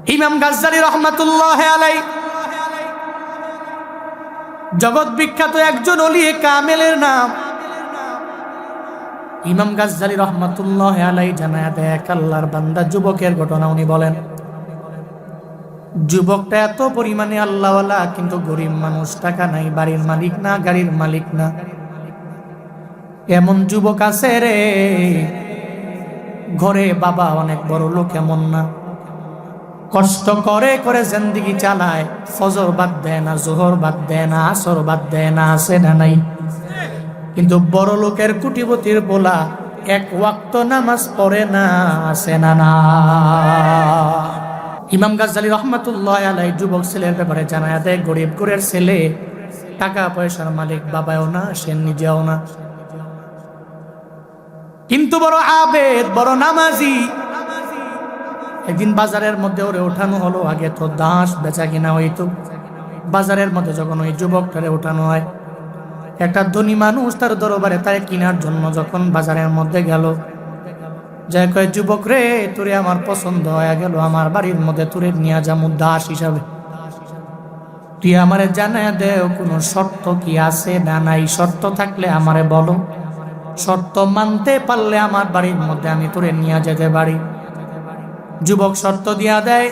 ইমাম গাজ্জালী রহমাতুল্লাহ আলাইহি জগৎ বিখ্যাত একজন ওলিয়ে কামেলের নাম। ইমাম গাজ্জালী রহমাতুল্লাহ আলাইহি জানায়া দেয় এক আল্লাহর বান্দা যুবকের ঘটনা। উনি বলেন, যুবকটা এত পরিমাণে আল্লাহওয়ালা, কিন্তু গরিব মানুষ, টাকা নাই, বাড়ির মালিক না, গাড়ির মালিক না। এমন যুবক আছে রে, ঘরে বাবা অনেক বড় লোক এমন না, কষ্ট করে করে জিন্দেগি চালায়, ফজর বাদ দেয় না, জোহর বাদ দেয় না, আসর বাদ দেয় না, আছে না নাই? কিন্তু বড় লোকের কোটিপতির পোলা এক ওয়াক্ত নামাজ পড়ে না, আছে না না? ইমাম গাজ্জালী রহমাতুল্লাহ আলাইহি যুবক ছেলের ব্যাপারে জানায়া দেয়, গরিব ঘরের ছেলে, টাকা পয়সার মালিক বাবাও না, সে নিজেও না, কিন্তু বড় আবেদ, বড় নামাজি। একদিন বাজারের মধ্যে ওরে ওঠানো হলো। আগে তো দাস বেচা কিনা হইতো, বাজারের মধ্যে যখন ওই যুবকটারে ওঠানো হয়, একটা ধনী মানুষ তার দরবারে তাই কেনার জন্য যখন বাজারের মধ্যে গেল, যাই কয়, যুবক রে, তোরে আমার পছন্দ হয়ে গেল, আমার বাড়ির মধ্যে তোরে নিয়ে যাবো দাস হিসাবে, তুই আমারে জানায় দে কোনো শর্ত কি আছে না নাই, শর্ত থাকলে আমারে বলো, শর্ত মানতে পারলে আমার বাড়ির মধ্যে আমি তোরে নিয়ে যেতে পারি। যুবক শর্ত দিয়া দেয়,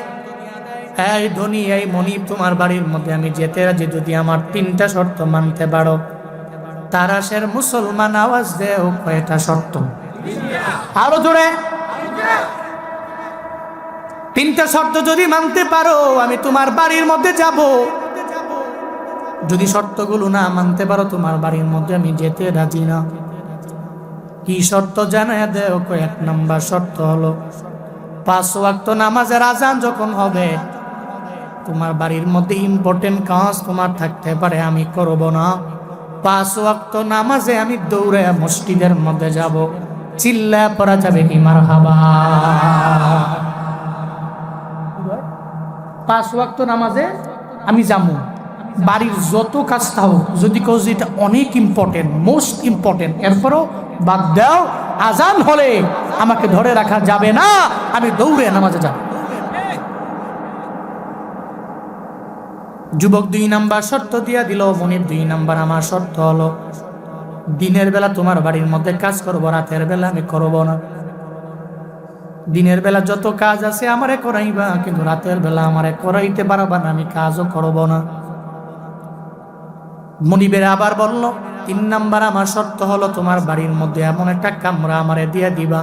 এই ধনী, এই মনিব, তোমার বাড়ির মধ্যে আমি যেতে রাজি যদি আমার 3টা শর্ত মানতে পারো। তারাশের মুসলমান আওয়াজ দেও, কয়টা শর্ত? আরো জোরে। 3টা শর্ত যদি মানতে পারো আমি তোমার বাড়ির মধ্যে যাব, যদি শর্তগুলো না মানতে পারো তোমার বাড়ির মধ্যে আমি যেতে রাজি না। কি শর্ত জানায় দেও? 1 নাম্বার শর্ত হলো 5 ওয়াক্ত নামাজের আজান যখন হবে, তোমার বাড়ির মধ্যে ইম্পর্টেন্ট কাজ তোমার থাকতে পারে, আমি করব না। 5 ওয়াক্ত নামাজে আমি দৌড়ে মসজিদের মধ্যে যাব, চিল্লা পড়া যাবে কি মারহাবা? 5 ওয়াক্ত নামাজে আমি যাবো, বাড়ির যত কাজটা হোক, যদি কেউ যেটা অনেক ইম্পর্টেন্ট, মোস্ট ইম্পর্টেন্ট, এরপরও বাদ দাও, আজান হলে আমাকে ধরে রাখা যাবে না, আমি দৌড়ে নামাজে যাব। যুবক 2 নাম্বার শর্ত দিয়া দিল, মনিব 2 নাম্বার আমার শর্ত হলো, দিনের বেলা তোমার বাড়ির মধ্যে কাজ করবো, রাতের বেলা আমি করব না। দিনের বেলা যত কাজ আছে আমারে করাইবা, কিন্তু রাতের বেলা আমারে করাইতে পারবা না, আমি কাজও করব না। মনিবের আবার বলল, 3 নাম্বার আমার শর্ত হলো, তোমার বাড়ির মধ্যে এমন একটা কামরা আমারে দিয়ে দিবা।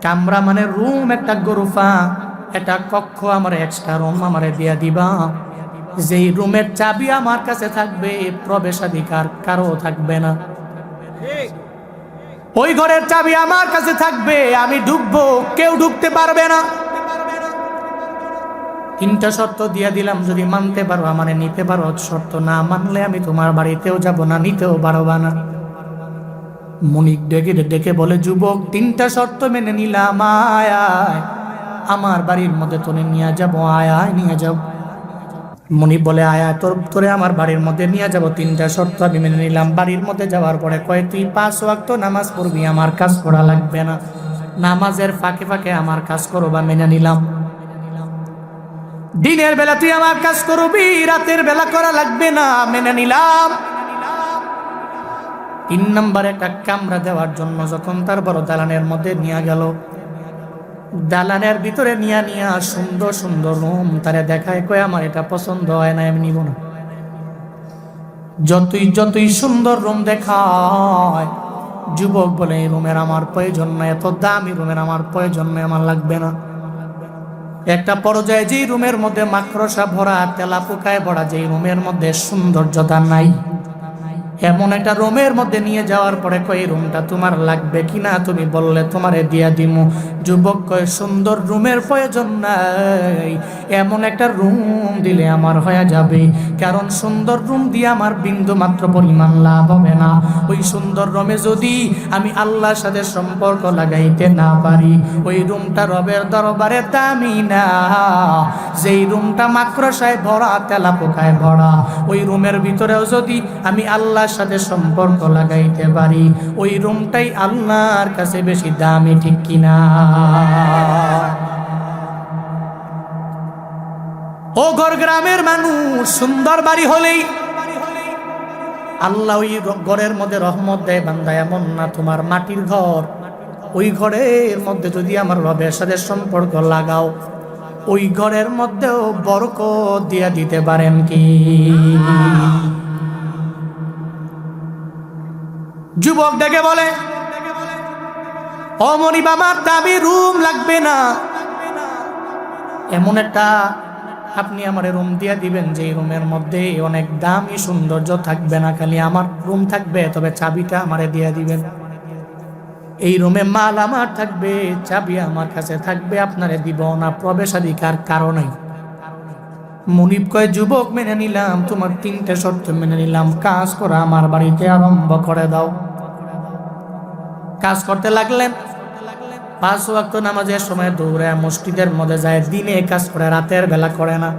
কামরা মানে রুম, একটা গরুফা, একটা কক্ষ, আমার এক্সট্রা রুম আমারে দিয়ে দিবা, যেই রুমের চাবি আমার কাছে থাকবে, প্রবেশাধিকার কারো থাকবে না। ওই ঘরের চাবি আমার কাছে থাকবে, আমি ঢুকবো, কেউ ঢুকতে পারবে না। 3টা শর্ত দিয়া দিলাম, যদি মানতে পারো আমারে নিতে পারো, শর্ত না মানলে আমি তোমার বাড়িতেও যাব না, নিতেও পারবা না। মনিক ডেকে ডেকে বলে, যুবক 3টা শর্ত মেনে নিলাম, আয় আয় আমার বাড়ির মধ্যে তোরে নিয়ে যাবো, আয় আয় নিয়ে যাও। মনিব বলে, আয় আয় তোরে আমার বাড়ির মধ্যে নিয়ে যাবো, 3টা শর্ত আমি মেনে নিলাম। বাড়ির মধ্যে যাওয়ার পরে কয়, তুই 5 ওয়াক্ত নামাজ পড়বি, আমার কাজ করা লাগবে না, নামাজের ফাঁকে ফাঁকে আমার কাজ করবা, মেনে নিলাম। দিনের বেলা তুই আমার কাজ করবি, রাতের বেলা করা লাগবে না, মেনে নিলাম। 3 নম্বরে একটা কামরা দেওয়ার জন্য যখন তার বড় দালানের মধ্যে নিয়ে গেল, দালানের ভিতরে নিয়া সুন্দর সুন্দর রুম তারে দেখায়, কয় আমার এটা পছন্দ হয় না, আমি নিব না। যতই সুন্দর রুম দেখায়, যুবক বলে, এই রুমের আমার প্রয়োজন নাই, এত দামি রুমের আমার প্রয়োজন নাই, আমার লাগবে না। একটা পর্যায়ে যেই রুমের মধ্যে মাকড়সা ভরা, তেলা পোকায় ভরা, যেই রুমের মধ্যে সৌন্দর্যতা নাই, এমন একটা রুমের মধ্যে নিয়ে যাওয়ার পরে কয়, এই রুমটা তোমার লাগবে কিনা, তুমি বললে তোমারে দিয়া দিমু। যুবক কয়, সুন্দর রুমের প্রয়োজন নাই, এমন একটা রুম দিলে আমার হয়ে যাবে, কারণ সুন্দর রুম দিয়ে আমার বিন্দু মাত্র পরিমাণ লাভ হবে না। ওই সুন্দর রুমে যদি আমি আল্লাহর সাথে সম্পর্ক লাগাইতে না পারি, ওই রুমটা রবের দরবারে দামি না। যেই রুমটা মাকড়সায় ভরা, তেলা পোকায় ভরা, ওই রুমের ভিতরেও যদি আমি আল্লাহর সাথে সম্পর্ক লাগাইতে পারি, ওই রুমটাই আল্লাহর কাছে বেশি দামি, ঠিক কিনা? ও ঘর গ্রামের মানুষ, সুন্দর বাড়ি হলেই আল্লাহ ওই ঘরের মধ্যে রহমত দেয় বান্দা, এমন না তোমার মাটির ঘর, ওই ঘরের মধ্যে যদি আমার রবের সাথে সম্পর্ক লাগাও, ওই ঘরের মধ্যেও বরকত দিয়া দিতে পারেন কি? যুবক ডেকে বলে, ও মনিব, আমার দামি রুম লাগবে না, এমন একটা আপনি আমার রুম দিয়া দিবেন যে রুমের মধ্যে অনেক দামি সৌন্দর্য থাকবে না, খালি আমার রুম থাকবে, তবে চাবিটা আমারে দিয়া দিবেন। এই রুমে মাল আমার থাকবে, চাবি আমার কাছে থাকবে, আপনারে দিব না প্রবেশাধিকার কারণে। মনিব কয়, যুবক মেনে নিলাম, তোমার 3টে শর্ত মেনে নিলাম, কাজ করা আমার বাড়িতে আরম্ভ করে দাও। কাজ করতে লাগলেন। 5 ওয়াক্ত নামাজের সময় দৌড়ায় মসজিদের মধ্যে যায়, দিনে কাজ করে, রাতের বেলা করে না।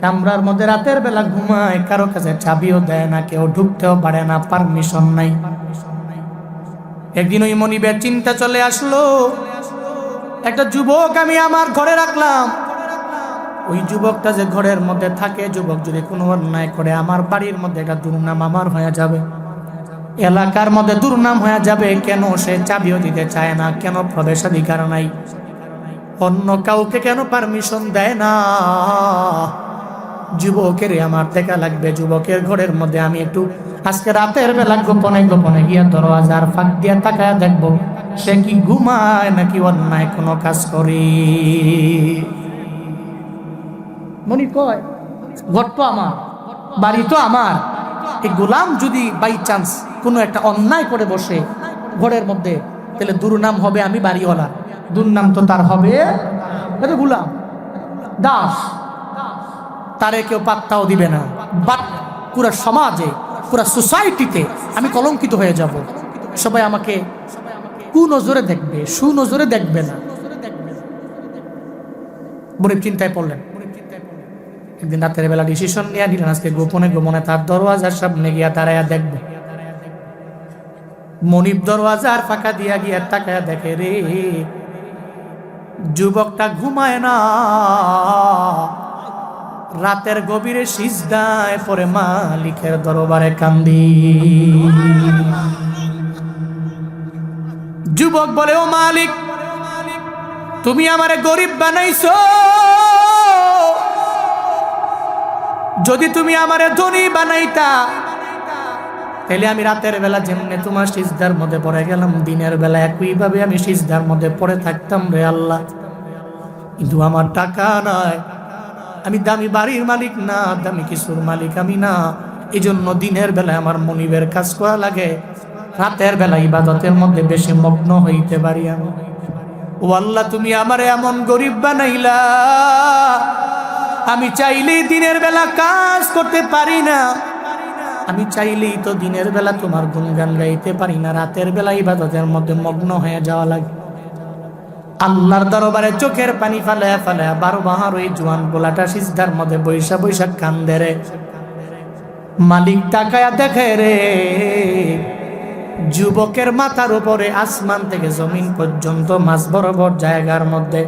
কামরার মধ্যে রাতের বেলা ঘুমায়, কারো কাছে চাবিও দেয় না, কেউ ঢুকতেও পারে না, পারমিশন নাই। একদিন ওই মনিবের চিন্তা চলে আসলো, একটা যুবক আমি আমার ঘরে রাখলাম, ওই যুবকটা যে ঘরের মধ্যে থাকে, যুবক যদি কোনো অন্যায় করে, আমার বাড়ির মধ্যে একটা দুর্নাম আমার হয়ে যাবে, এলাকার মধ্যে দুর্নাম হয়ে যাবে। কেন সে চাবিও দিতে চায় না, কেন প্রবেশাধিকার নাই, অন্য কাউকে কেন পারমিশন দেয় না? যুবকের আমার দেখা লাগবে, যুবকের ঘরের মধ্যে আমি একটু আজকে রাতের বেলা গোপনে গোপনে গিয়া দরওয়াজার ফাঁক দিয়া তাকায় দেখবো সে কি ঘুমায় নাকি অন্যায় কোনো কাজ করে। মনি কয়, ঘর তো আমার, বাড়ি তো আমার, এই গোলাম যদি বাই চান্স কোনো একটা অন্যায় করে বসে ঘরের মধ্যে, তাহলে দুর্নাম হবে আমি বাড়িওয়ালা, দুর্নাম তো তার হবে গোলাম দাস, তারে কেউ পাত্তাও দিবে না, বাট পুরা সমাজে, পুরা সোসাইটিতে আমি কলঙ্কিত হয়ে যাব, সবাই আমাকে কুনজরে দেখবে, সুনজরে দেখবে না। মনিব চিন্তায় পড়লেন। একদিন রাতের বেলা ডিসিশন নিয়ে নিলেন, আজকে গোপনে গোপনে তার দরওয়াজার সামনে গিয়া দাঁড়াইয়া দেখবে। মনিব দরওয়াজার ফাঁকা দিয়া গিয়া তাকায়া দেখে, রে যুবকটা ঘুমায় না, রাতের গভীরে সিজদায় পরে মালিকের দরবারে কান্দি। যুবক বলে, ও মালিক, তুমি আমারে গরিব বানাইছো, যদি তুমি আমারে ধনী বানাইতা, তাহলে আমি রাতের বেলা যেমনে তোমার সিজদার মধ্যে পড়ে গেলাম, দিনের বেলা একইভাবে আমি সিজদার মধ্যে পড়ে থাকতাম রে আল্লাহ। কিন্তু আমার টাকা নাই, আমি দামি বাড়ির মালিক না, দামি কিছুর মালিক আমি না, এই জন্য দিনের বেলায় আমার মনিবের কাজ করা লাগে, রাতের বেলা ইবাদতের মধ্যে বেশি মগ্ন হইতে পারি আমি। ও আল্লাহ, তুমি আমারে এমন গরিব বানাইলা, আমি চাইলেই দিনের বেলা কাজ করতে পারি না, আমি চাইলেই তো দিনের বেলা তোমার গুণগান গাইতে পারি না, রাতের বেলা ইবাদতের মধ্যে মগ্ন হয়ে যাওয়া লাগে। আল্লাহর দরবারে চোখের পানি ফালায়া ফালায়া 12 বাহার ওই জোয়ান গোলাটা সিজদার মধ্যে বৈশা বৈশা কান্দে রে। মালিক তাকায়া দেখে রে, যুবকের মাথার উপরে আসমান থেকে জমিন পর্যন্ত মাঝ বরাবর জায়গার মধ্যে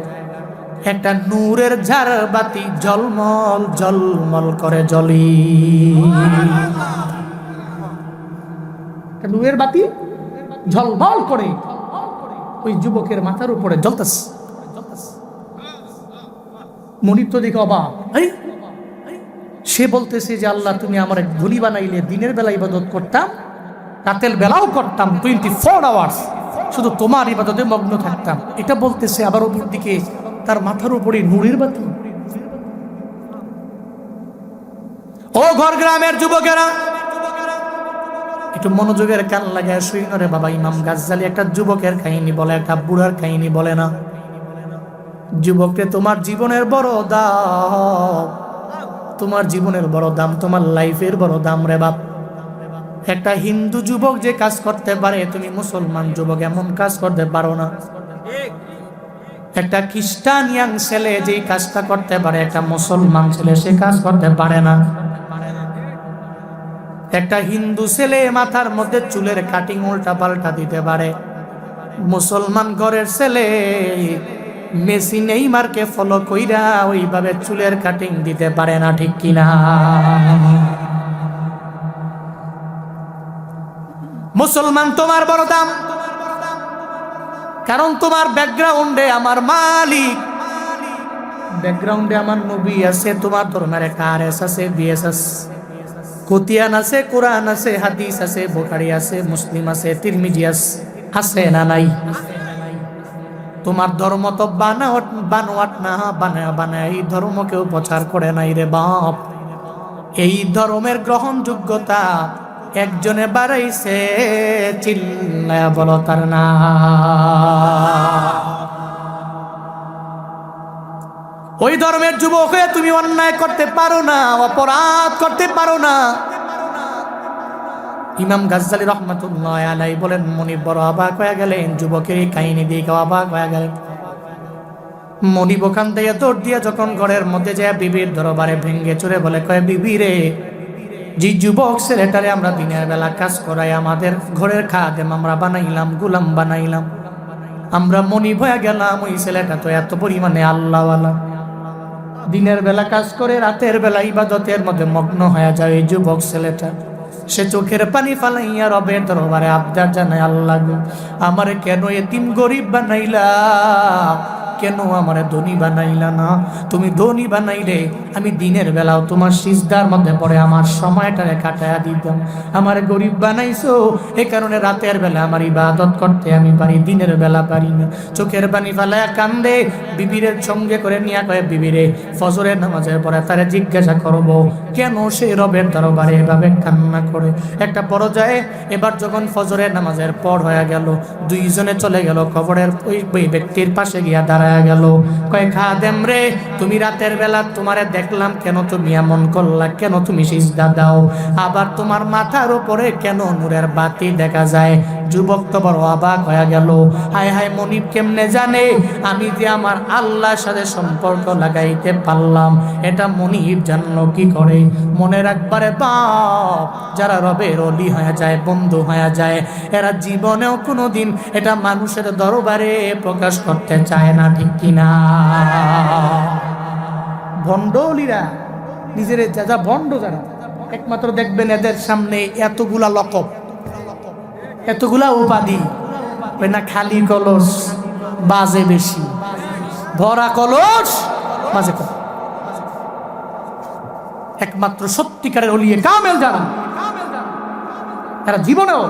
একটা নূরের ঝাড়বাতি ঝলমল ঝলমল করে জ্বলি। নূরের বাতি ঝলমল করে ওই যুবকের মাথার উপরে জ্বলতেছে। মনিব তো দেখে অবাক, সে বলতেছে যে আল্লাহ, তুমি আমার এক ধনী বানাইলে, দিনের বেলা ইবাদত করতাম, রাতের বেলাও করতাম, 24 আওয়ার্স শুধু তোমার ইবাদতে মগ্ন থাকতাম, এটা বলতেছে। আবার ওপর দিকে তার মাথার উপরে নূরের বাতি। ও ঘর গ্রামের যুবকেরা, একটু মনোযোগের কান লাগায় শুইন রে বাবা। ইমাম গাজ্জালি একটা যুবকের কাহিনী বলে, একটা বুড়ার কাহিনী বলে না। যুবককে তোমার জীবনের বড় দাম, তোমার জীবনের বড় দাম, তোমার লাইফের বড় দাম রে বাপ। একটা হিন্দু যুবক যে কাজ করতে পারে, তুমি মুসলমান যুবক এমন কাজ করতে পারো না। একটা খ্রিস্টান ইয়াং ছেলে যে কাজটা করতে পারে, একটা মুসলমান ছেলে সে কাজ করতে পারে না। একটা হিন্দু ছেলে মাথার মধ্যে চুলের কাটিং উল্টা পাল্টা দিতে পারে, মুসলমান ঘরের ছেলে মেসি নেইমারকে ফলো কইরা ওইভাবে চুলের কাটিং দিতে পারে না, ঠিক কিনা? মুসলমান তোমার বড় দাম, কারণ তোমার ব্যাকগ্রাউন্ডে আমার মালিক, ব্যাকগ্রাউন্ডে আমার নবী আছে, তোমার ধর্মের একটা আরএস আছে, বিএস আছে, কুতিয়ান আছে, কোরআন আছে, হাদিস আছে, বুখারী আছে, মুসলিম আছে, তিরমিজি আছে না নাই? তোমার ধর্ম তো বানোয়াট না, বানায় এই ধর্ম কেউ প্রচার করে নাই রে বাপ। এই ধর্মের গ্রহণযোগ্যতা একজনে বাড়াইছে, চিল্লায়া বলো তার না। ওই ধর্মের যুবক হয়ে তুমি অন্যায় করতে পারো না, অপরাধ করতে পারো না। ইমাম গাজ্জালী রহমাতুল্লাহ আলাইহি বলেন, মনিব বড় অবাক হয়ে গেলেন, যুবকের এই কাহিনী দেখে অবাক হয়ে গেলেন। মনিব ওখান থেকে দৌড় দিয়ে যখন ঘরের মধ্যে যায় বিবির দরবারে ভেঙ্গে চুরে বলে, কয় বিবি রে, যে যুবক ছেলেটারে আমরা দিনের বেলা কাজ করাই, আমাদের ঘরের খাদেম আমরা বানাইলাম, গোলাম বানাইলাম, আমরা মনিব হয়ে গেলাম, ওই ছেলেটা তো এত পরিমাণে আল্লাহওয়ালা, দিনের বেলা কাজ করে রাতের বেলা ইবাদতের মধ্যে মগ্ন হয়ে যায়। এই যুবক ছেলেটা সে চোখের পানি ফালাইয়া রবের দরবারে আবদার জানায়, আল্লাহ গো, আমারে কেন এতিম গরিব বানাইলা, কেন আমারে ধনী বানাইলা না? তুমি ধনী বানাইলে আমি দিনের বেলাও তোমার সিজদার মধ্যে পড়ে আমার সময়টারে কাটায়া দিতাম। আমার গরিব বানাইছো এ কারণে রাতের বেলা আমার ইবাদত করতে আমি পারি, দিনের বেলা পারি না। চোখের পানি ফালায়া কান্দে, বিবিরের সঙ্গে করে নিয়ে কয়ে, বিবিরে ফজরের নামাজের পরে তারে জিজ্ঞাসা করব কেন সে রবের দরবারে এভাবে কান্না করে। একটা পর্যায়ে এবার যখন ফজরের নামাজের পর হয়ে গেল, দুইজনে চলে গেল কবরের ওই ব্যক্তির পাশে গিয়া দাঁড়ায় গেল। কয়, খাদেম রে, তুমি রাতের বেলা তোমারে দেখলাম, কেন তুমি এমন করলা, কেন তুমি সিজদা দাও, আবার তোমার মাথার উপরে কেন নূরের বাতি দেখা যায়? যুবক তো বড় অবাক হয়ে গেল, হায় হায়, মনিব কেমনে জানে আমি যে আমার আল্লাহর সাথে সম্পর্ক লাগাইতে পারলাম, এটা মনিব জানলো কি করে? মনে রাখবারে বাপ, যারা রবের ওলি হয়ে যায়, বন্ধু হয়ে যায়, এরা জীবনেও কোনোদিন এটা মানুষের দরবারে প্রকাশ করতে চায় না, ঠিক কিনা? ভণ্ডলিরা নিজের যা ভণ্ড যারা, একমাত্র দেখবেন এদের সামনে এতগুলা লকব, এতগুলা উপাধি, না খালি কলস বাজে বেশি, ভরা কলস বাজে কম। একমাত্র সত্যিকারের ওলিয়ে কামেল যারা, এরা জীবনেও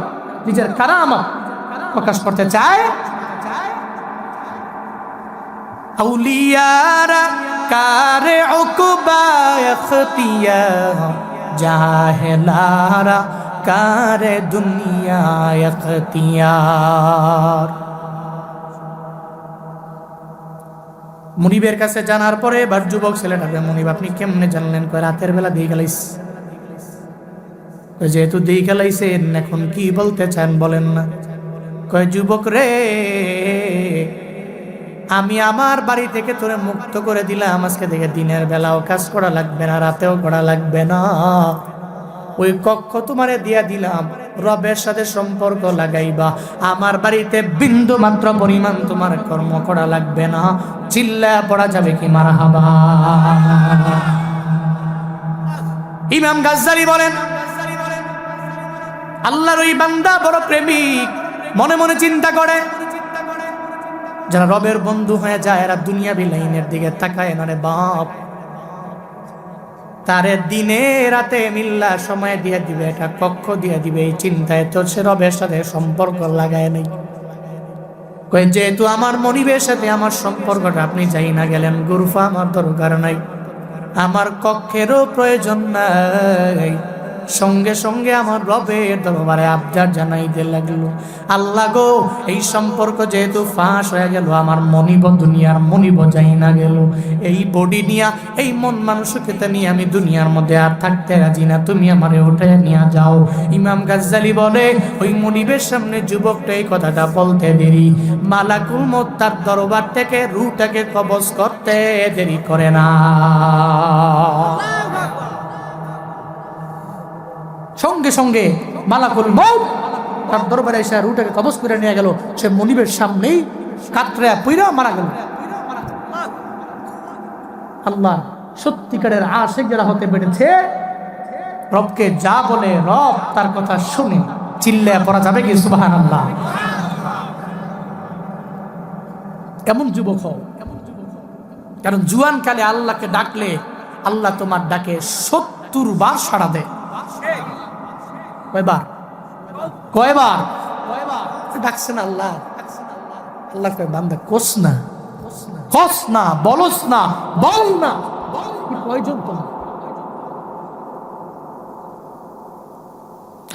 নিজের কারামত প্রকাশ করতে চায়। আউলিয়ারা কারে উকবা ইখতিয়ার, জাহেলারা কারে দুনিয়া ইখতিয়ার। মুনিবের কাছে জানার পরে এবার যুবক ছেলেটাকে, মুনিব আপনি কেমনে জানলেন? কয়, রাতের বেলা দিয়ে গেলাইস। যেহেতু দিয়ে গেলাইছেন, এখন কি বলতে চান বলেন না? কয়, যুবক রে, আমি আমার বাড়ি থেকে তোরে মুক্ত করে দিলাম, আজকে থেকে দিনের বেলাও কাজ করা লাগবে না, রাতেও করা লাগবে না, ওই কক্ষ তোমারে দিয়া দিলাম, রবের সাথে সম্পর্ক লাগাইবা, আমার বাড়িতে বিন্দু মাত্র পরিমাণ তোমার কর্ম করা লাগবে না। চিল্লা পড়া যাবে কি মারহাবা? ইমাম গাজ্জালী বলেন, আল্লাহর ওই বান্দা বড় প্রেমিক, মনে মনে চিন্তা করে, যারা রবের বন্ধু হয়ে যায় এরা দুনিয়াবি লাইনের দিকে তাকায় না রে বাপ। তারে দিনে রাতে মিল্লা সময় দিয়ে দিবে, এটা কক্ষ দিয়ে দিবে, এই চিন্তায় তো সে রবের সাথে সম্পর্ক লাগায় নেই। কই, যেহেতু আমার মনিবের সাথে আমার সম্পর্কটা আপনি যাই না গেলেন, গুরফা আমার দরকার নাই, আমার কক্ষেরও প্রয়োজন নাই। সঙ্গে সঙ্গে আমার রবের দরবারে আবদার জানাইতে লাগলো, আল্লাহ গো, এই সম্পর্ক যেহেতু ফাঁস হয়ে গেল, আমার মনিব দুনিয়ার মনিব যাই না গেল, এই বডি নিয়া, এই মন মানসিকতা নিয়ে আমি দুনিয়ার মধ্যে আর থাকতে রাজি না, তুমি আমারে উঠে নিয়ে যাও। ইমাম গাজ্জালী বলে, ওই মনিবের সামনে যুবকটা এই কথাটা বলতে দেরি, মালাকুল মউত তার দরবার থেকে রূহটাকে কবজ করতে দেরি করে না। সঙ্গে সঙ্গে মালাকুল মউত তার দরবারে এসে রুহটাকে কবজ করে নিয়ে গেল। সে মনিবের সামনেই কাতরা পইরা মারা গেল। আল্লাহ সত্যিকারের আশিক যারা হতে পেরেছে, রবকে যা বলে রব তার কথা শুনে, চিল্লায় পড়া যাবে কি সুবহানাল্লাহ? এমন যুবক হও, কারণ জুয়ান কালে আল্লাহকে ডাকলে আল্লাহ তোমার ডাকে 70 বার সাড়া দেয়। কয়বার? কয়বার ডাকছেন আল্লাহ? আল্লাহ কয় বান্দা কস না, কস না, বলস না, বল না, কি প্রয়োজন তোমার?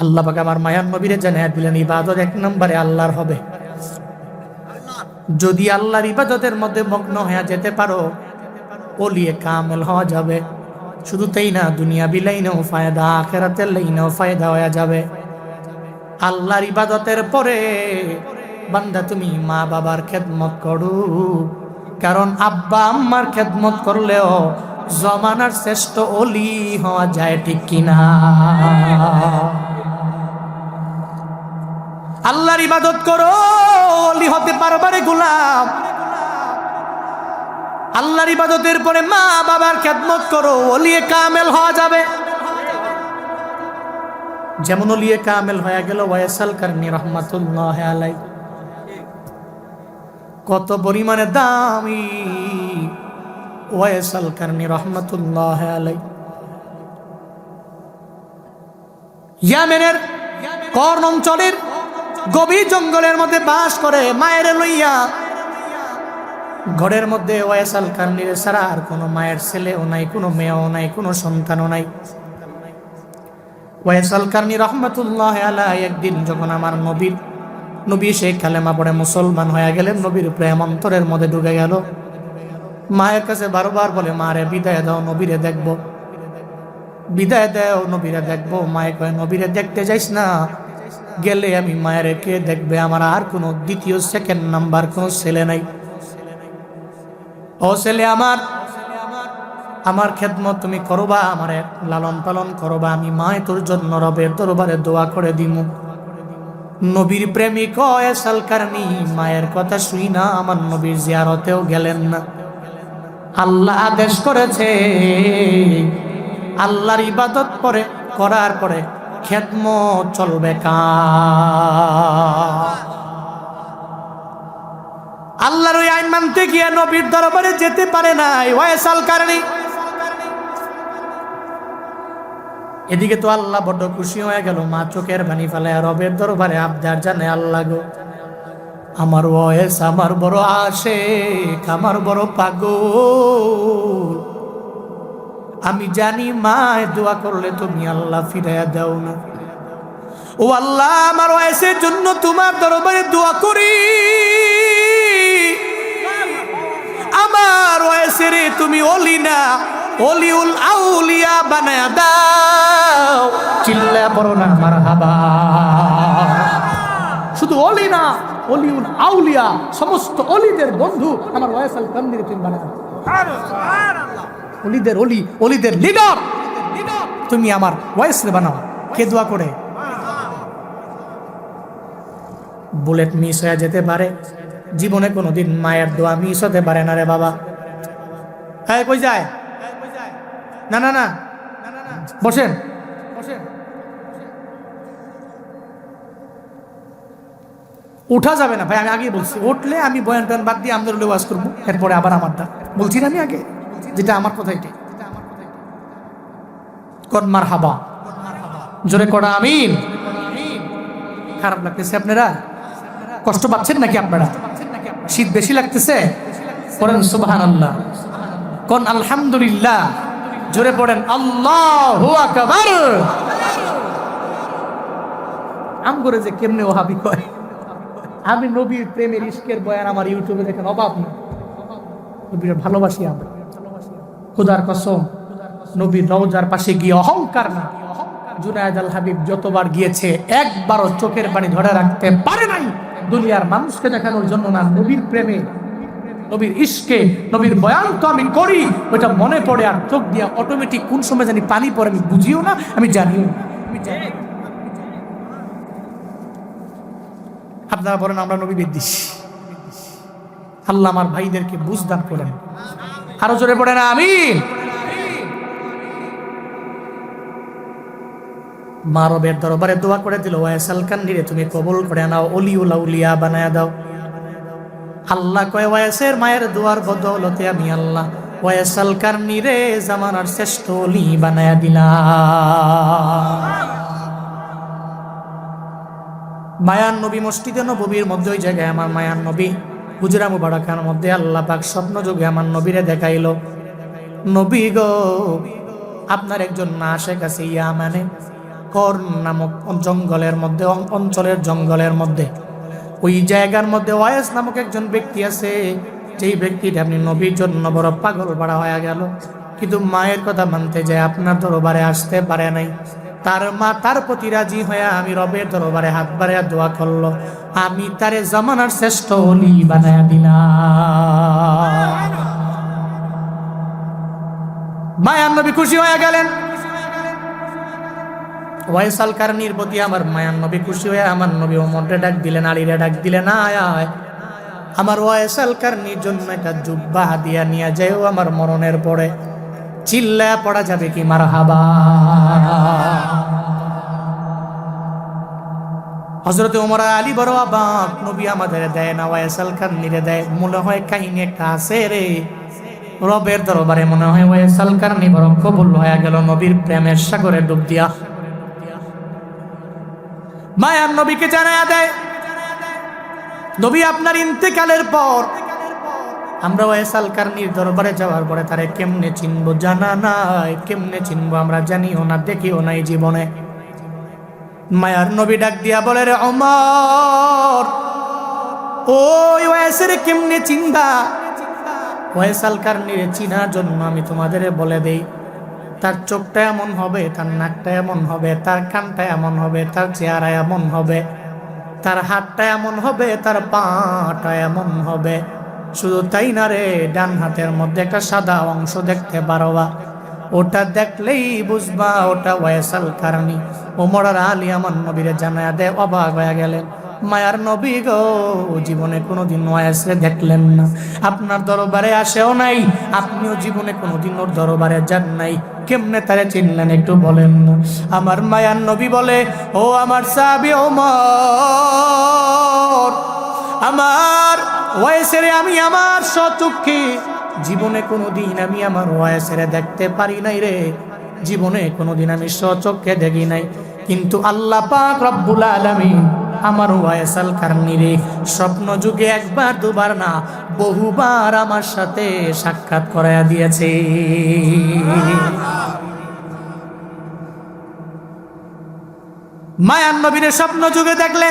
আল্লাহ পাক আমার মায়ার নবীরে জানায়া দিলেন ইবাদত 1 নম্বরে আল্লাহর হবে। যদি আল্লাহর ইবাদতের মধ্যে মগ্ন হয়ে যেতে পারো, ওলিয়ে কামেল হওয়া যাবে। শুধু তাই না, দুনিয়া বিলাইনেও ফায়দা, আখিরাতের লাইনেও ফায়দা হয়ে যাবে। আল্লাহর ইবাদতের পরে বান্দা তুমি মা বাবার খেদমত করো, কারণ আব্বা আম্মার খেদমত করলেও জমানার শ্রেষ্ঠ ওলি হওয়া যায়, ঠিক কিনা? আল্লাহর ইবাদত করো, ওলি হতে পারবারে গোলাম। আল্লাহর ইবাদতের পরে মা বাবার খেদমত করো, ওলিয়ে কামেল হওয়া যাবে। যেমন ওলিয়ে কামেল হয়ে গেল ওয়াইসাল কারনী রহমাতুল্লাহ আলাইহি। কত পরিমাণে দামি ওয়াইসাল কারনী রহমাতুল্লাহ আলাইহি। ইয়ামেনের কর্ণ অঞ্চলের গভীর জঙ্গলের মধ্যে বাস করে। মায়ের লইয়া ঘরের মধ্যে ওয়াইসাল কারনীর ছাড়া আর কোনো মায়ের ছেলেও নাই, কোনো মেয়েও নাই, কোনো সন্তানও নাই। ওয়াইসাল কারনী রহমাতুল্লাহ আলাইহি একদিন যখন আমার নবী সেই কালেমা পড়ে মুসলমান হয়ে গেলেন, নবীর প্রেম অন্তরের মধ্যে ঢুকে গেল। মায়ের কাছে বারবার বলে, মারে বিদায় দাও, নবীরে দেখবো, বিদায় দাও, নবীরে দেখবো। মায়ে কয়, নবীরে দেখতে যাইস না, গেলে আমি মায়ের কে দেখবে? আমার আর কোনো দ্বিতীয় সেকেন্ড নাম্বার কোনো ছেলে নাই। ও ছেলে আমার খেদমত তুমি করবা, আমার লালন পালন করবা, আমি মায়ে তোর জন্য রবের দরবারে দোয়া করে দিমু। নবীর প্রেমিক ওয়াইসাল কারনী মায়ের কথা শুই না আমার নবীর জিয়ারতেও গেলেন না। আল্লাহ আদেশ করেছে, আল্লাহর ইবাদত করার পরে খেদমত চলবে কার? আল্লাহর ওই আইন মানতে গিয়ে নবীর দরবারে যেতে পারে নাই ওয়াইসাল কারনী। এদিকে তো আল্লাহ বড্ড খুশি হয়ে গেল, মা চোখের পানি ফেলায় রবের দরবারে আবদার জানে, আল্লাহ গো, আমার ওয়াইস আমার বড় আশিক, আমার বড় পাগল, আমি জানি মায় দোয়া করলে তুমি আল্লাহ ফিরাইয়া দাও না। ও আল্লাহ, আমার ওয়াইসের জন্য তোমার দরবারে দোয়া করি, আমার ওয়াইসের তুমি ওলি না, ওলিউল আউলিয়া বানায়া দাও। চিল্লা পড়ো না মারহাবা। শুধু ওলি না, ওলিউল আউলিয়া, সমস্ত ওলিদের বন্ধু আমার ওয়াইসাল কারনীকে তুমি বানায়া দাও। ওলিদের ওলি, ওলিদের লিডার তুমি আমার ওয়াইসরে বানাও। কে দোয়া করে? বুলেট মিস হয়ে যেতে পারে, জীবনে কোনোদিন মায়ের দোয়া মিস হতে পারে না রে বাবা। হ্যাঁ, কই যায়? না না না, বসেন। উঠা যাবে না ভাই, আমি আগেই বলছি, উঠলে আমি বয়ান টয়ান বাদ দিয়ে আমাদের ওয়াজ করবো, এরপরে আবার আমারটা বলছি না আমি আগে, যেটা আমার কথা এটাই। কোন মারহাবা, জোরে করা আমিন। খারাপ লাগতেছে আপনারা? কষ্ট পাচ্ছেন নাকি আপনারা? শীত বেশি লাগতেছে? পড়েন সুবহানাল্লাহ, কোন আলহামদুলিল্লাহ, জোরে পড়েন আল্লাহু আকবার। আম করে যে কেমনে ওহাবি কয়, আমি নবীর প্রেমের ইশকের বয়ান আমার ইউটিউবে দেখেন অভাব নেই। নবীর ভালোবাসি আমরা, খোদার কসম। নবীর রওজার পাশে গিয়ে অহংকার না, জুনায়েদ আল হাবিব যতবার গিয়েছে একবারও চোখের পানি ধরে রাখতে পারে নাই। দুনিয়ার মানুষকে দেখানোর জন্য না, নবীর প্রেমে, নবীর ইশকে, নবীর বয়ান তো আমি করি, ওইটা মনে পড়ে আর চোখ দিয়ে অটোমেটিক কোন সময় জানি পানি পড়ে, আমি বুঝিও না, আমি জানিও না। আপনারা বলেন আমরা নবী বিদ্বেষী। আল্লাহ আমার ভাইদেরকে বুঝদান করেন। আরো জোরে পড়ে না আমিন। মা রবের দরবারে দোয়া করে দিল, ওয়াইস আল কান্নিরে তুমি কবুল করে নাও, অলিউল আউলিয়া বানায়া দাও। আল্লাহ কয়, ওয়াইসের মায়ের দোয়ার বদৌলতে আমি আল্লাহ ওয়াইস আল কান্নিরে জামানার শ্রেষ্ঠ অলি বানায়া দিলাম। মায়ান নবী মসজিদে নববীর মধ্যে ওই জায়গায় আমার মায়ান নবী হুজরা মুবারাকার মধ্যে আল্লাহ পাক স্বপ্ন যোগে আমার নবীরে দেখাইল, নবী গো আপনার একজন আশেক আছে ইয়ামানে কর্ন নামক জঙ্গলের মধ্যে, অঞ্চলের জঙ্গলের মধ্যে, ওই জায়গার মধ্যে ওয়াইস নামক একজন ব্যক্তি আছে, যেই ব্যক্তিটা আপনি নবীর জন্য বড় পাগল পাড়া হয়ে গেল, কিন্তু মায়ের কথা মানতে যায় আপনার দরবারে আসতে পারে নাই। তার মা তার প্রতি রাজি হয়ে আমি রবের দরবারে হাত বাড়িয়ে দোয়া করলো, আমি তারে জামানার শ্রেষ্ঠ ওলি বানায়া দিলাম। মায়ান নবী খুশি হয়ে গেলেন। ওয়াইস আল কারনির প্রতি আমার মায়ান নবী খুশি হয়ে আমার নবী ওমরে ডাক দিলেন, আলীরে ডাক দিলেন, আয় আয় আমার ওয়াইস আল কারনির জন্য একটা জুব্বা হাদিয়া নিয়ে যাও, আমার মরণের পরে চিল্লা পড়া যাবে কি মারহাবা। হযরত ওমর আলী বড় অবাক, নবী আমাদের দেয় না, ওয়াইস আল কারনিরে দেয়। মনে হয় কাহিনী একটা আছে রে, রবের দরবারে মনে হয় ওয়াইস আল কারনি বড় কবুল হয়ে গেল নবীর প্রেমের সাগরে ডুব দিয়া। মায়ার নবীকে জানায়া দেয়, নবী আপনার ইন্তেকালের পর আমরা ওয়াইস আল কারনির দরবারে যাওয়ার পরে তারে কেমনে চিনবো জানা নাই, কেমনে চিনবো আমরা জানিও না, দেখিও নাই জীবনে। মায়ার নবী ডাক দিয়া বলে, রে ওমর, ওই ওয়াইসের কেমনে চিনবা? ওয়াইস আল কারনির চিনার জন্য আমি তোমাদের বলে দেই, তার চোখটা এমন হবে, তার নাকটা এমন হবে, তার কানটা এমন হবে, তার চেহারা এমন হবে, তার হাতটা এমন হবে, তার পাটা এমন হবে। শুধু তাই না রে, ডান হাতের মধ্যে একটা সাদা অংশ দেখতে পারবা, ওটা দেখলেই বুঝবা ওটা ওয়াইস আল কারনি। ওমর আর আলী আমার নবীরে জানায়া দেয়, অবাক হয়ে গেলেন। মায়ার নবী গো জীবনে কোনোদিন ওয়াইসরে দেখলেন না, আপনার দরবারে আসেও নাই, আপনিও জীবনে কোনোদিন ওর দরবারে যান নাই, কেমনে তারে চিনলেন একটু বলেন না। আমার মায়ার নবী বলে, ও আমার সাহাবী ওমর, আমার ওয়াইসেরে আমি আমার সচক্ষে জীবনে কোনোদিন আমি আমার ওয়াইসেরে দেখতে পারি নাই রে, জীবনে কোনোদিন আমি সচক্ষে দেখি নাই, কিন্তু আল্লাহ পাক রব্বুল আলামিন আমার ওয়াইস আল কারনিরে স্বপ্ন যুগে একবার দুবার না বহুবার আমার সাথে সাক্ষাৎ করায়া দিয়েছে। মায়ার নবীরে স্বপ্ন যুগে দেখলে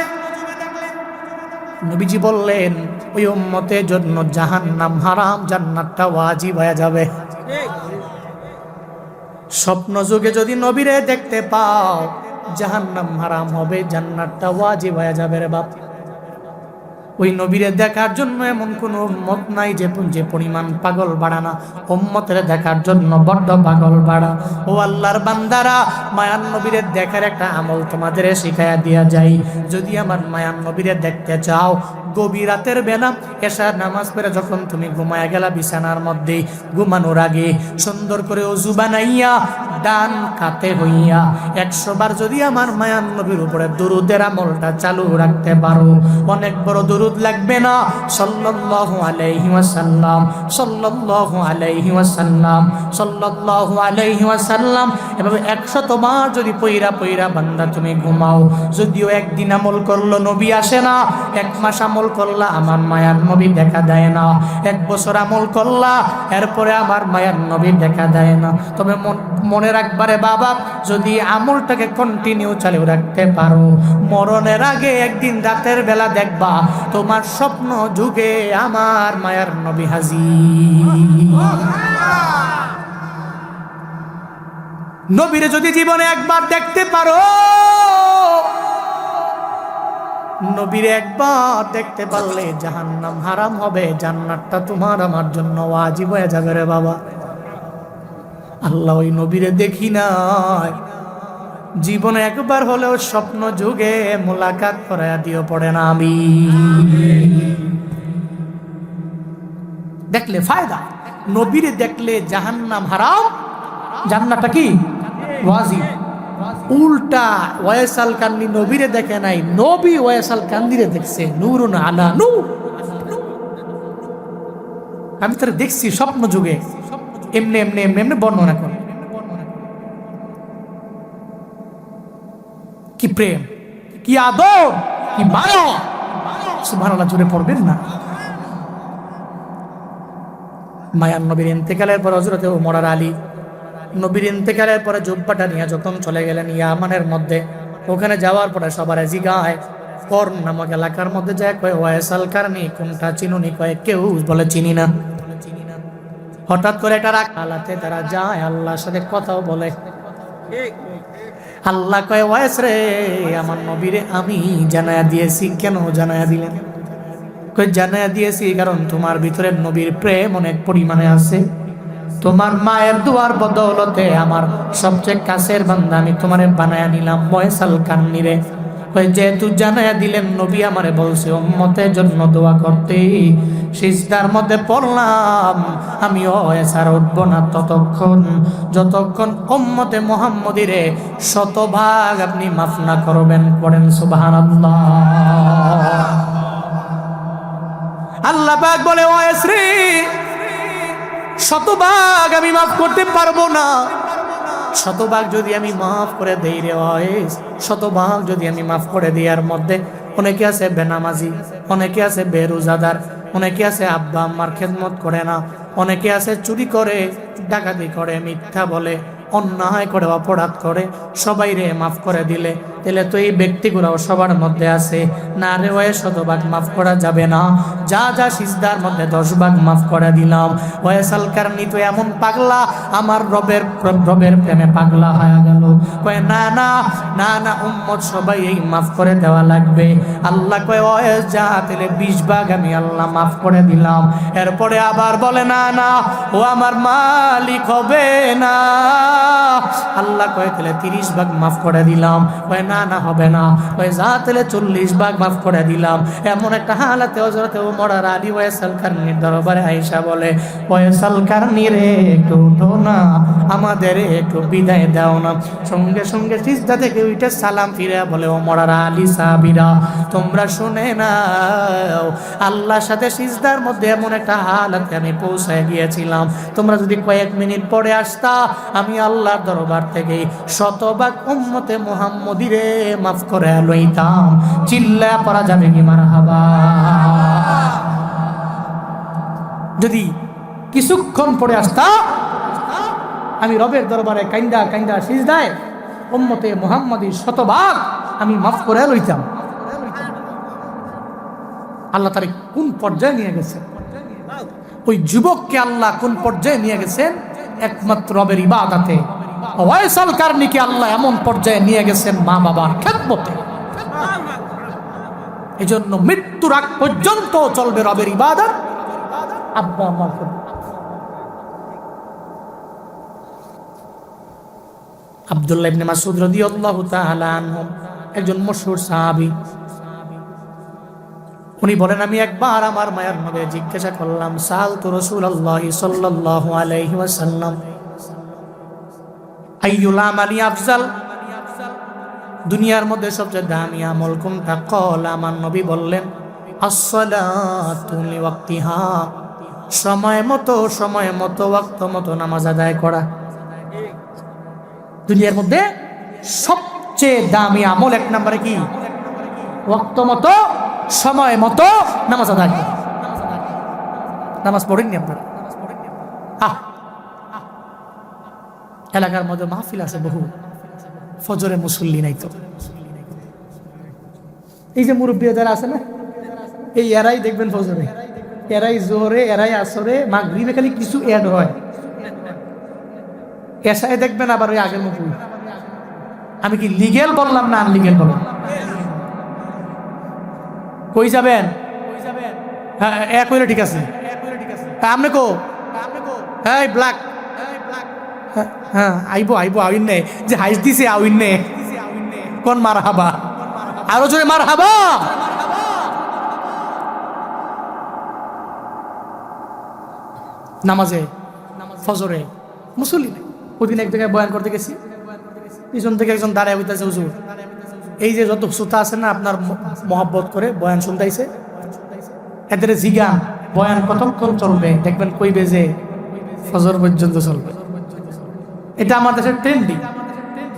নবীজি বললেন, ওই উম্মতের জন্য জাহান্নাম হারাম, জান্নাতটা ওয়াজিব হয়ে যাবে। স্বপ্ন যুগে যদি নবীরে দেখতে পাও, জাহান্নাম হারাম হবে, জান্নাতটা ওয়াজিব হয়ে যাবে রে বাপ। ওই নবীরে দেখার জন্য এমন কোন উম্মত নাই যে পরিমাণ পাগল বাড়া না, উম্মতের দেখার জন্য বড্ড পাগল বাড়া। ও আল্লাহর বান্দারা, মায়ান নবীরে দেখার একটা আমল তোমাদের শিখাইয়া দিয়া যাই। যদি আমার মায়ান নবীরে দেখতে চাও, গভীর রাতের বেলা এশার নামাজ পড়ে যখন তুমি ঘুমায়া গেলা বিছানার মধ্যে, ঘুমানোর আগে সুন্দর করে ওযু বানাইয়া ডান কাতে হইয়া 100 বার যদি আমার মায়ান নবীর উপরে দুরুদের আমলটা চালু রাখতে পারো, অনেক বড় দুরুদ লাগবে না, সাল্লাল্লাহু আলাইহি ওয়াসাল্লাম, সাল্লাল্লাহু আলাইহি ওয়াসাল্লাম, সাল্লাল্লাহু আলাইহি ওয়াসাল্লাম, এভাবে 100 বার যদি পইরা পইরা বান্দা তুমি ঘুমাও, যদিও একদিন আমল করলো নবী আসে না, 1 মাস আমল করলা আমার মায়ার নবী দেখা দেয় না, 1 বছর আমল করলা এরপরে আমার মায়ার নবী দেখা দেয় না। তবে মনে রাখবারে বাবা, যদি আমলটাকে কন্টিনিউ চালু রাখতে পারো, মরণের আগে একদিন রাতের বেলা দেখবা তোমার স্বপ্ন যুগে আমার মায়ার নবী হাজির। নবীরে যদি জীবনে একবার দেখতে পারো, নবীরে একবার দেখতে পারলে জাহান্নাম হারাম হবে, জান্নাতটা তোমার আমার জন্য ওয়াজিব হয়ে যাবে রে বাবা। আল্লাহ ওই নবীরে দেখি নাই, জীবনে একবার হলেও স্বপ্ন যুগে মোলাকাত করায়া দিও, পড়ে না আমি। দেখলে ফায়দা, নবীরে দেখলে জাহান্নাম হারাম, জান্নাতটা কি ওয়াজিব। উল্টা ওয়াইস আল কান্দি নবীরে দেখে নাই, নবী ওয়াইস আল কান্দিরে দেখছে। নূরুন আলা নূর। আমি তারা দেখছি স্বপ্ন যুগে, এমনি এমনি এমনি এমনি বর্ণনা করে। কি প্রেম, কি আদর, কি মায়া! সুবহানাল্লাহ, জুড়ে পড়বেন না। মায়ার নবীর ইন্তেকালের পর হযরত ওমর আর আলী নবীর ইন্তেকালের পরে জুব্বাটা নিয়ে যখন চলে গেলেন ইয়ামানের মধ্যে, ওখানে যাওয়ার পরে সবার জিগায় কর্ন নামক এলাকার মধ্যে যায়, কয় ওয়াইস আল কারনি কোনটা চিনুনি? কয় কেউ বলে চিনি না। হঠাৎ করে একটা রাগ হালাতে তারা যায়, আল্লাহর সাথে কথাও বলে। আল্লাহ কয় ওয়াইস রে, আমার নবীরে আমি জানায়া দিয়েছি। কেন জানায়া দিলেন? কই জানায়া দিয়েছি কারণ তোমার ভিতরে নবীর প্রেম অনেক পরিমাণে আছে। তোমার মায়ের দুয়ার বদৌলতে আমার সবচেয়ে কাছের বান্দা আমি তোমারে বানায়া নিলাম ওয়াইস আল কারনি রে। কই যেহেতু জানায়া দিলেন, নবী আমারে বলছে উম্মতের জন্য দোয়া করতে, সিজদার মধ্যে পড়লাম। আমি ওয়াইস আর উঠবো না ততক্ষণ যতক্ষণ উম্মতে মুহাম্মদিরে শতভাগ আপনি মাফ না করবেন। পড়েন সুবহানাল্লাহ। আল্লাহ পাক বলে ওয়াইস রে, শতভাগ আমি মাফ করতে পারবো না। শতভাগ যদি আমি মাফ করে দেই রে ওয়াইস, শতভাগ যদি আমি মাফ করে দিই, এর মধ্যে অনেকে আছে বেনামাজি, অনেকে আছে বেরোজাদার, অনেকে আছে আব্বা আম্মার খেদমত করে না, অনেকে আছে চুরি করে, ডাকাতি করে, মিথ্যা বলে, অন্যায় করে, অপরাধ করে। সবাই রে মাফ করে দিলে তাহলে তো এই ব্যক্তিগুলোও সবার মধ্যে আছে না রে। ওয়ে শতভাগ মাফ করা যাবে না। যা যা সিজদার মধ্যে 10 ভাগ মাফ করে দিলাম। ওয়াইস আল কারনি তো এমন পাগলা, আমার রবের প্রেমে পাগলা হয়ে গেল। কয় না না না না, উম্মত সবাই এই মাফ করে দেওয়া লাগবে। আল্লাহ কয় ওয়াইস যা, তাহলে 20 ভাগ আমি আল্লাহ মাফ করে দিলাম। এরপরে আবার বলে না না, ও আমার মালিক হবে না। আল্লাহ কয় তাহলে 30 ভাগ মাফ করে দিলাম। কয় না না হবে না। কয় যা, তাহলে 40 ভাগ মাফ করে দিলাম। এমন একটা হালাতে হযরত ওমর আর আলী ওয়াইস আল কারনির দরবারে আয়েশা বলে, ওয়াইস আল কারনি রে, একটু উঠো না, আমাদের একটু বিদায় দাও না। সঙ্গে সঙ্গে সিজদা থেকে উঠে সালাম ফিরে বলে, ওমর আর আলী সাহাবীরা তোমরা শুনে নাও, আল্লাহর সাথে সিজদার মধ্যে এমন একটা হালাতে আমি পৌঁছায় গিয়েছিলাম, তোমরা যদি কয়েক মিনিট পরে আসতা, আমি আল্লাহর দরবার থেকে শতভাগ উম্মতে মুহাম্মদিরে মাফ করে লইতাম। চিল্লায়া পড়া যাবে কি মারহাবা? যদি কিছুক্ষণ পরে আসতা, আমি রবের দরবারে কাইন্দা কাইন্দা সিজদায় উম্মতে মুহাম্মদির শতভাগ আমি মাফ করে লইতাম। আল্লাহ তারে কোন পর্যায়ে নিয়ে গেছেন, ওই যুবককে আল্লাহ কোন পর্যায়ে নিয়ে গেছেন? একমাত্র রবের ইবাদতে। ওয়াইস আল কারনিকে আল্লাহ এমন পর্যায়ে নিয়ে গেছেন মা বাবার খেদমতে। এজন্য মৃত্যুর আগ পর্যন্ত চলবে রবের ইবাদত, আব্বা আম্মার খেদমত। আব্দুল্লাহ ইবনে মাসউদ রাদিয়াল্লাহু তাআলা আনহু একজন মশহুর সাহাবী। উনি বলেন, আমি একবার আমার মায়ের নবী জিজ্ঞাসা করলাম, সাআলতু রাসূলুল্লাহ সাল্লাল্লাহু আলাইহি ওয়াসাল্লাম আইয়ুল আমালি আফজাল, দুনিয়ার মধ্যে সবচেয়ে দামি আমল কোনটা? কল, আমার নবী বললেন, আসসালাতু লিওয়াক্তিহা, সময় মতো ওয়াক্ত মতো নামাজ আদায় করা। দুনিয়ার মধ্যে সবচেয়ে দামি আমল এক নম্বরে কি? ওয়াক্ত মতো, সময় মতো নামাজ আদায় করা। নামাজ পড়েননি আপনারা? এলাকার মধ্যে মাহফিল আছে বহু, ফজরে মুসল্লি নাই তো। এই যে মুরব্বী যারা আছে না, এই এরাই দেখবেন ফজরে, এরাই জোহরে, এরাই আসরে, মাগরিবে খালি কিছু অ্যাড হয়, এসায় দেখবেন আবার ওই আগের মতো। আমি কি লিগেল বললাম না আনলিগেল বললাম? কই যাবেন? হ্যাঁ এক হইলে ঠিক আছে। আপনি কো? হ্যাঁ ব্ল্যাক, হ্যাঁ আইবো আউইন নে, যে হাইস দিছে আউইন নে, কোন মার হাবা, আরো জোরে মার হাবা। নামাজে ফজরে মুসল্লি নেই। ওদিন এক জায়গায় বয়ান করতে গেছি, পিছন থেকে একজন দাঁড়ায় হইতেছে, হুজুর এই যে যত শ্রোতা আছে না আপনার মহব্বত করে বয়ান শুনতেছে, এদের জিগান বয়ান কতক্ষণ চলবে, দেখবেন কইবে যে ফজর পর্যন্ত চলবে। এটা আমার দেশের ট্রেন্ডিং।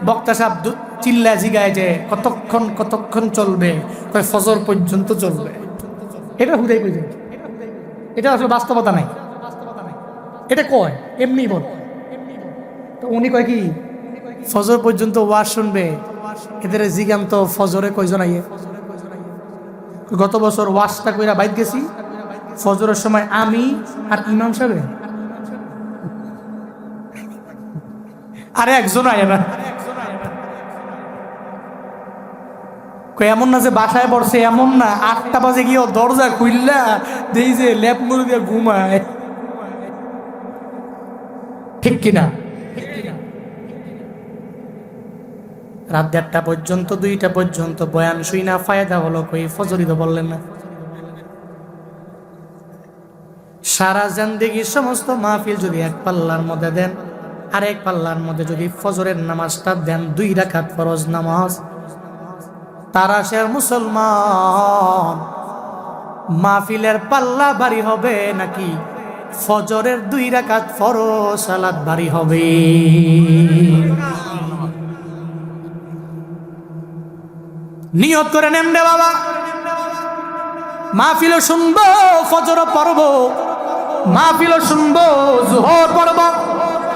বক্তা সাহেব চিল্লা জিগায় যে কতক্ষণ চলবে, কয় ফজর পর্যন্ত চলবে। এটা হুদাই কই যায়, এটা আসলে বাস্তবতা নাই, এটা কয় এমনি বল। তো উনি কয় কি ফজর পর্যন্ত ওয়াজ শুনবে, এদের জিগান তো ফজরে কয়জন আইয়ে। গত বছর ওয়াজটা কইরা বাইত গেছি, ফজরের সময় আমি আর ইমাম সাহেব আরে একজন আয় না। এমন না যে বাসায় পড়ছে, এমন না 8টা বাজে গিয়ে দরজা খুললা দেই যে ল্যাপ মুড়ি দিয়ে ঘুমায়, ঠিক কিনা? রাত 1:30 পর্যন্ত 2টা পর্যন্ত বয়ান শুই না, ফায়দা হলো কই? ফজরই তো বললেন না। সারা জিন্দেগির সমস্ত মাহফিল যদি এক পাল্লার মধ্যে দেন, আর এক পাল্লার মধ্যে যদি ফজরের নামাজটা দেন, 2 রাকাত ফরজ নামাজ, তারা সে মুসলমান। মাহফিলের পাল্লা ভারী হবে নাকি ফজরের 2 রাকাত ফরজ সালাত ভারী হবে? নিয়ত করে নেন রে বাবা, মাহফিলও শুনবো, ফজরও পড়বো, মাহফিলও শুনবো, জোহর পড়বো,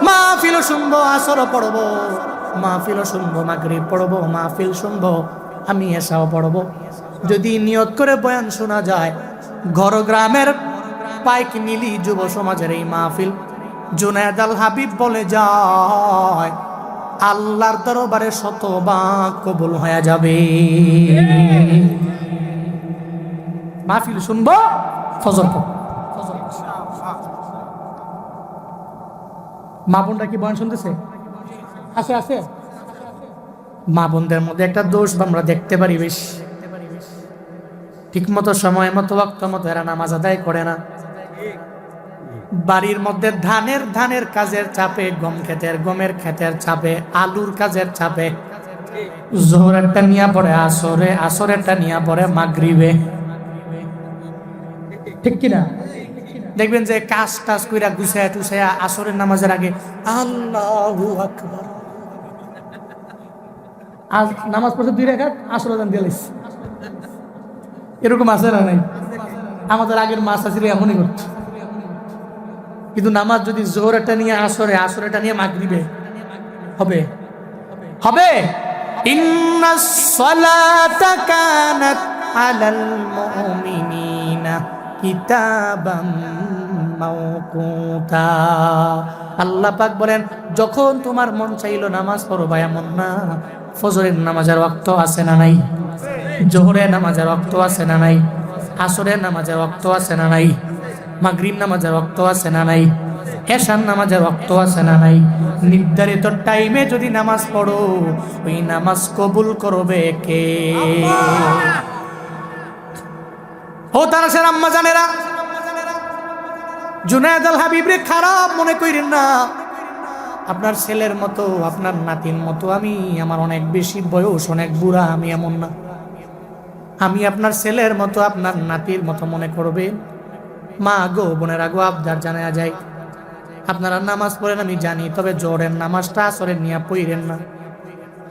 মাহফিলও শুনবো, আসরও পড়বো, মাহফিলও শুনবো, মাগরিব পড়বো, মাহফিল শুনবো, আমি এসাও পড়বো। যদি নিয়ত করে বয়ান শোনা যায়, ঘর গ্রামের পাইক মিলি যুব সমাজের এই মাহফিল জুনায়েদ আল হাবিব বলে যায় আল্লাহর দরবারে শতভাগ কবুল হয়ে যাবে। মাহফিল শুনবো, ফজর পড়ব। মা বোনরা কি বয়ান শুনতেছে? আছে আছে। মা বোনদের মধ্যে একটা দোষ আমরা দেখতে পারি বেশ, ঠিক মতো সময় মতো ওয়াক্ত মতো এরা নামাজ আদায় করে না। বাড়ির মধ্যে ধানের কাজের চাপে, গমের ক্ষেতের চাপে, আলুর কাজের চাপে জোহরেরটা নিয়ে পড়ে আসরে, আসরেরটা নিয়ে পড়ে মাগরিবে, ঠিক কিনা? দেখবেন যে কাজ টাজ কইরা গুছায়া টুছায়া আসরের নামাজের আগে আল্লাহু আকবার, আজ নামাজ পড়ছে 2 রাকাত, আসর আজান দিয়ে লাইছে। এরকম আছে না নাই? আমাদের আগের মাস আসলে এমনই করছে। কিন্তু নামাজ যদি জোহরেরটা নিয়ে আসরে, আসরেরটা নিয়ে মাগরিবে হবে হবে। ইন্নাস সালাতা কানাত আলাল মুমিনিনা কিতাবাম মাওকুতা। আল্লাহ পাক বলেন, যখন তোমার মন চাইলো নামাজ পড়বা, এমন না ফজরের নামাজের ওয়াক্ত আছে না নাই, জোহরের নামাজের ওয়াক্ত আছে না নাই, আসরের নামাজের ওয়াক্ত আছে না নাই, মাগরিব নামাজের ওয়াক্ত আছে না নাই, এশার নামাজের ওয়াক্ত আছে না নাই। নির্ধারিত টাইমে যদি নামাজ পড়ো, ওই নামাজ কবুল করবে কে? ও তারা সে আম্মা জানেরা, জুনায়েদ আল হাবিব রে খারাপ মনে কইরেন না। আপনার ছেলের মতো, আপনার নাতির মতো আমি, আমার অনেক বেশি বয়স, অনেক বুড়া, আমি এমন না। আমি আপনার ছেলের মতো, আপনার নাতির মতো মনে করবেন। মা গো, বোনেরা গো, আবদার জানা যায়, আপনারা নামাজ পড়েন আমি জানি, তবে জোহরের নামাজটা আসরের নিয়ে পড়েন না,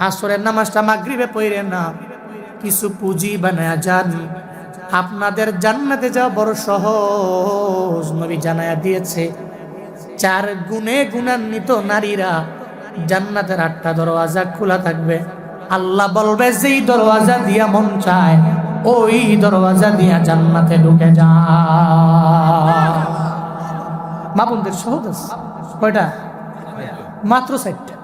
আসরের নামাজটা মাগরিবে পড়েন না। কিছু পুঁজি বানায়া যান, আপনাদের জান্নাতে যাওয়া বড় সহজ। নবী জানায়া দিয়েছে, 4 গুণে গুণান্বিত নারীরা জান্নাতের 8টা দরওয়াজা খোলা থাকবে। আল্লাহ বলবে, যেই দরওয়াজা দিয়া মন চায় ওই দরওয়াজা দিয়া জান্নাতে ঢুকে যা। মা বোনদের সহজ আছে কয়টা? মাত্র 4টা।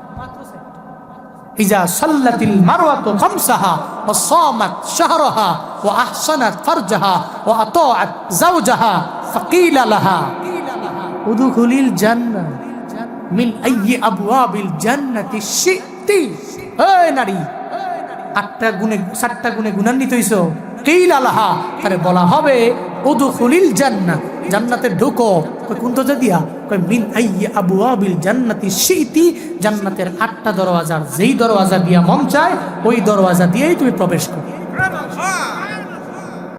ইজা সাল্লাতিল মারওয়াতু খামসাহা ওয়া সামাত শাহরাহা ওয়া আহসানাত ফারজাহা ওয়া আতাআত যাওজাহা ফাকিলা লাহা উদখুলিল জান্নাহ মিন আইয়ি আবওয়াবিল জান্নাতি শি'তি। এই নারী, 4টা গুণে গুণান্বিত হইছো, কিলা লাহা, তারে বলা হবে উদখুলিল জান্নাহ, জান্নাতে ঢুকো। কই কোন দরজা দিয়া? কই মিন আইয়ি আবওয়াবিল জান্নাতি শিতি, জান্নাতের 8টা দরওয়াজার যেই দরওয়াজা দিয়া মন চায় ওই দরওয়াজা দিয়েই তুমি প্রবেশ করো।